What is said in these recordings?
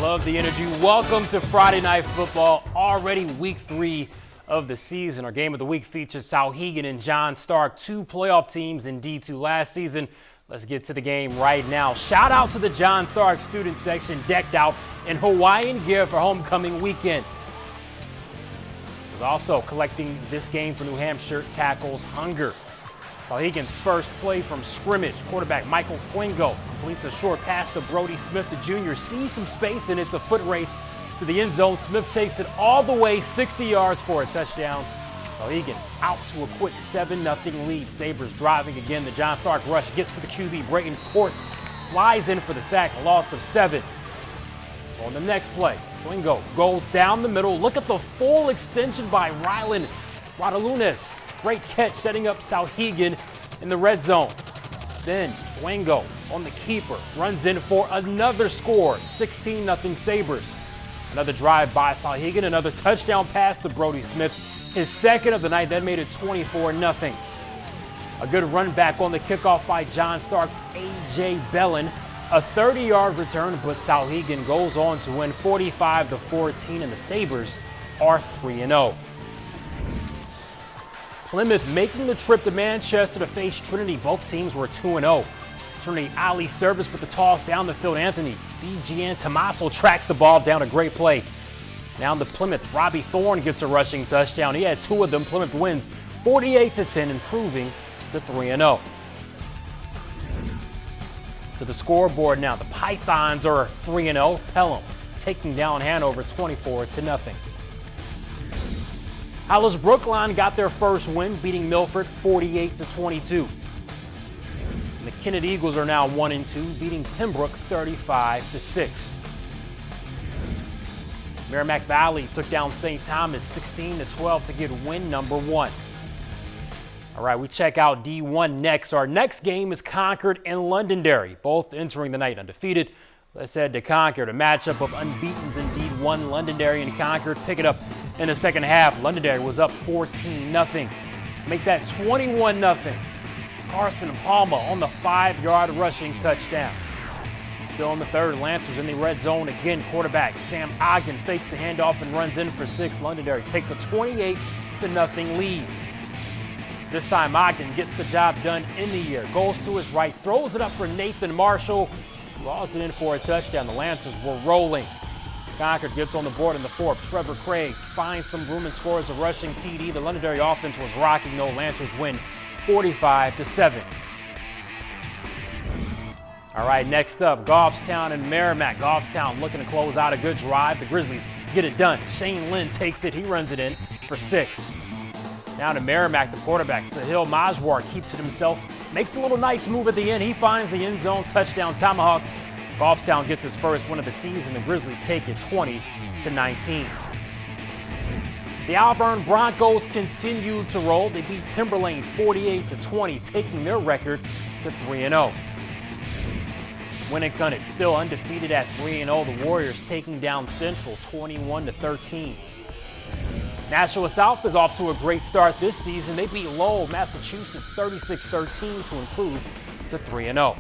Love the energy. Welcome to Friday Night Football, already week 3 of the season. Our game of the week features Souhegan and John Stark, 2 playoff teams in D2 last season. Let's get to the game right now. Shout out to the John Stark student section, decked out in Hawaiian gear for homecoming weekend. Was also collecting this game for New Hampshire tackles Hunger. Souhegan's first play from scrimmage. Quarterback Michael Fuengo completes a short pass to Brody Smith. The junior sees some space, and it's a foot race to the end zone. Smith takes it all the way 60 yards for a touchdown. Souhegan out to a quick 7-0 lead. Sabres driving again. The John Stark rush gets to the QB. Brayton Court flies in for the sack, a loss of 7. So on the next play, Fuengo goes down the middle. Look at the full extension by Rylan Radalunas. Great catch, setting up Souhegan in the red zone. Then Fuengo on the keeper runs in for another score, 16-0 Sabres. Another drive by Souhegan, another touchdown pass to Brody Smith, his second of the night. That made it 24-0. A good run back on the kickoff by John Stark's A.J. Bellin. A 30-yard return, but Souhegan goes on to win 45-14, and the Sabres are 3-0. Plymouth making the trip to Manchester to face Trinity. Both teams were 2-0. Trinity Ali service with the toss down the field. Anthony DeGian Tommaso tracks the ball down, a great play. Now to Plymouth, Robbie Thorne gets a rushing touchdown. He had 2 of them. Plymouth wins 48-10, improving to 3-0. To the scoreboard now, the Pythons are 3-0. Pelham taking down Hanover 24-0. Hollis Brookline got their first win, beating Milford 48-22. The Kennett Eagles are now 1-2, beating Pembroke 35-6. Merrimack Valley took down St. Thomas 16-12 to get win number 1. All right, we check out D1 next. Our next game is Concord and Londonderry, both entering the night undefeated. Let's head to Concord, a matchup of unbeatens in D1. Londonderry and Concord pick it up in the second half. Londonderry was up 14-0. Make that 21-0. Carson Palma on the 5-yard rushing touchdown. Still in the third, Lancers in the red zone again. Quarterback Sam Ogden fakes the handoff and runs in for 6. Londonderry takes a 28-0 lead. This time Ogden gets the job done in the air. Goes to his right, throws it up for Nathan Marshall. Draws it in for a touchdown. The Lancers were rolling. Concord gets on the board in the 4th. Trevor Craig finds some room and scores a rushing TD. The Londonderry offense was rocking, though. Lancers win 45-7. All right, next up, Goffstown and Merrimack. Goffstown looking to close out a good drive. The Grizzlies get it done. Shane Lynn takes it. He runs it in for 6. Down to Merrimack, the quarterback, Sahil Majwar, keeps it himself. Makes a little nice move at the end. He finds the end zone. Touchdown Tomahawks. Goffstown gets his first win of the season. The Grizzlies take it 20-19. The Auburn Broncos continue to roll. They beat Timberlane 48-20, taking their record to 3-0. Winnicott still undefeated at 3-0. The Warriors taking down Central 21-13. Nashua South is off to a great start this season. They beat Lowell, Massachusetts 36-13 to improve to 3-0.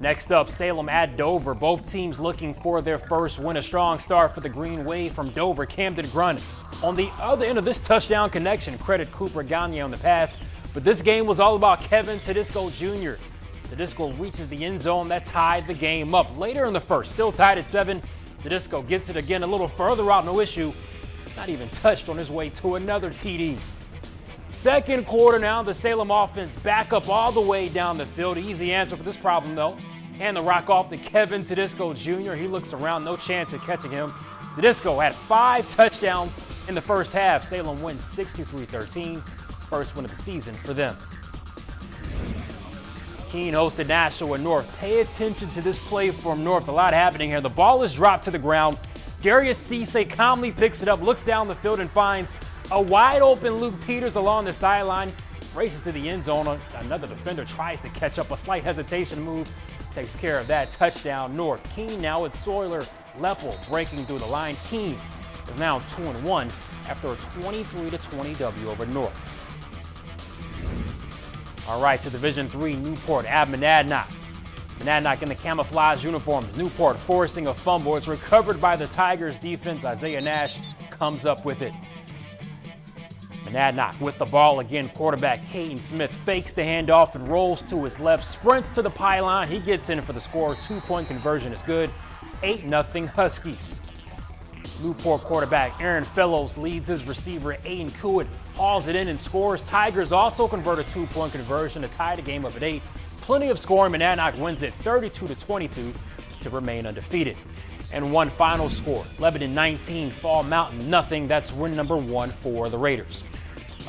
Next up, Salem at Dover. Both teams looking for their first win. A strong start for the Green Wave from Dover. Camden Grun on the other end of this touchdown connection. Credit Cooper Gagne on the pass. But this game was all about Kevin Tedisco Jr. Tedisco reaches the end zone. That tied the game up. Later in the first, still tied at 7. Tedisco gets it again a little further out, no issue. Not even touched on his way to another TD. Second quarter now, the Salem offense back up all the way down the field. Easy answer for this problem, though. Hand the rock off to Kevin Tedisco Jr. He looks around, no chance of catching him. Tedisco had 5 touchdowns in the first half. Salem wins 63-13. First win of the season for them. Keene hosted Nashua North. Pay attention to this play from North. A lot happening here. The ball is dropped to the ground. Darius Cisse calmly picks it up, looks down the field, and finds a wide open Luke Peters along the sideline. Races to the end zone. Another defender tries to catch up. A slight hesitation move takes care of that. Touchdown North. Keene now with Sawyer Leppel breaking through the line. Keene is now 2-1 after a 23-20 W over North. All right, to Division III, Newport, Abmanadnot. Monadnock in the camouflage uniforms. Newport forcing a fumble. It's recovered by the Tigers defense. Isaiah Nash comes up with it. Monadnock with the ball again. Quarterback Caden Smith fakes the handoff and rolls to his left. Sprints to the pylon. He gets in for the score. 2-point conversion is good. 8-0 Huskies. Newport quarterback Aaron Fellows leads his receiver Aiden Kuit, hauls it in and scores. Tigers also convert a 2-point conversion to tie the game up at 8. Plenty of scoring. Monadnock wins it 32-22 to remain undefeated. And one final score, Lebanon 19, Fall Mountain nothing. That's win number 1 for the Raiders.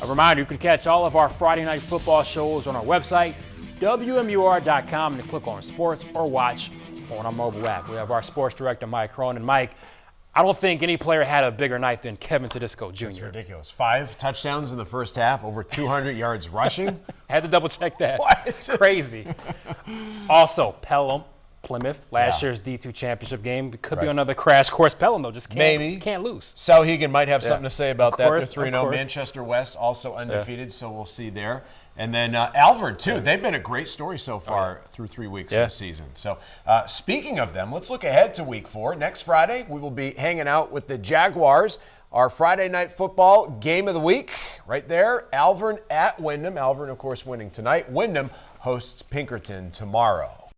A reminder, you can catch all of our Friday Night Football shows on our website, WMUR.com, and click on sports or watch on our mobile app. We have our sports director, Mike Cronin. Mike, I don't think any player had a bigger night than Kevin Tedisco Jr. That's ridiculous. 5 touchdowns in the first half, over 200 yards rushing. Had to double check that. What? Crazy. Also, Pelham, Plymouth, last year's D2 championship game. It could be another crash course. Pelham, though, just can't lose. Souhegan might have something to say about that. They're 3-0. Course. Manchester West also undefeated, so we'll see there. And then Alvern, too. They've been a great story so far through 3 weeks this season. So speaking of them, let's look ahead to week 4. Next Friday, we will be hanging out with the Jaguars. Our Friday Night Football game of the week right there. Alvern at Windham. Alvern, of course, winning tonight. Windham hosts Pinkerton tomorrow.